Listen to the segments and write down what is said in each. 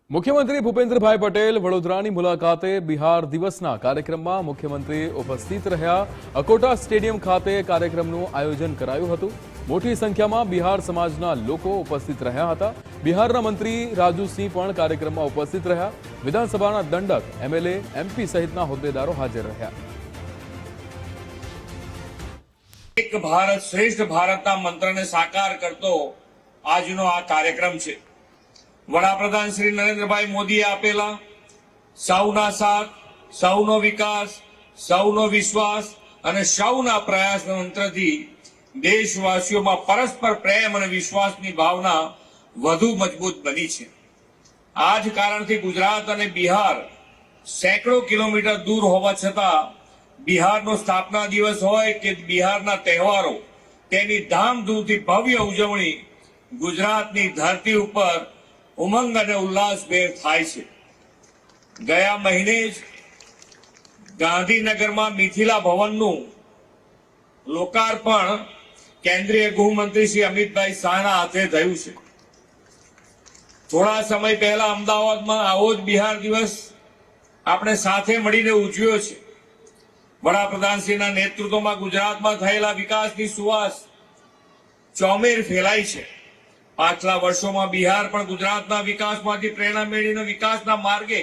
મુખ્યમંત્રી ભૂપેન્દ્રભાઈ પટેલ વડોદરાની મુલાકાતે બિહાર દિવસના કાર્યક્રમમાં મુખ્યમંત્રી ઉપસ્થિત રહ્યા। અકોટા સ્ટેડિયમ ખાતે કાર્યક્રમનું આયોજન કરાયું હતું। મોટી સંખ્યામાં બિહાર સમાજના લોકો ઉપસ્થિત રહ્યા હતા। બિહારના મંત્રી રાજુસિંહ પણ કાર્યક્રમમાં ઉપસ્થિત રહ્યા। વિધાનસભાના દંડક, એમએલએ, એમપી સહિતના હોદ્દેદારો હાજર રહ્યા। એક ભારત શ્રેષ્ઠ ભારતના મંત્રને સાકાર કરતો આજનો આ કાર્યક્રમ છે। વડાપ્રધાન શ્રી નરેન્દ્રભાઈ મોદીએ આપેલા સૌના સાથ, સૌનો વિકાસ, સૌનો વિશ્વાસ અને સૌના પ્રયાસના મંત્રથી દેશવાસીઓમાં પરસ્પર પ્રેમ અને વિશ્વાસની ભાવના વધુ મજબૂત બની છે। આ જ કારણથી ગુજરાત અને બિહાર સેંકડો કિલોમીટર દૂર હોવા છતાં બિહારનો સ્થાપના દિવસ હોય કે બિહારના તહેવારો, તેની ધામધૂમથી ભવ્ય ઉજવણી ગુજરાતની ધરતી ઉપર ઉમંગ અને ઉલ્લાસભેર થાય છે। ગયા મહિને જ ગાંધીનગરમાં મિથિલા ભવનનું લોકાર્પણ કેન્દ્રીય ગૃહમંત્રી શ્રી અમિતભાઈ શાહના હાથે થયું છે। થોડા સમય પહેલા અમદાવાદમાં આવો જ બિહાર દિવસ આપણે સાથે મળીને ઉજવ્યો છે। વડાપ્રધાનશ્રીના નેતૃત્વમાં ગુજરાતમાં થયેલા વિકાસની સુવાસ ચોમેર ફેલાઈ છે। પાછલા વર્ષોમાં બિહાર પણ ગુજરાતના વિકાસમાંથી પ્રેરણા મેળવીને વિકાસના માર્ગે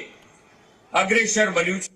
અગ્રેસર બન્યું છે।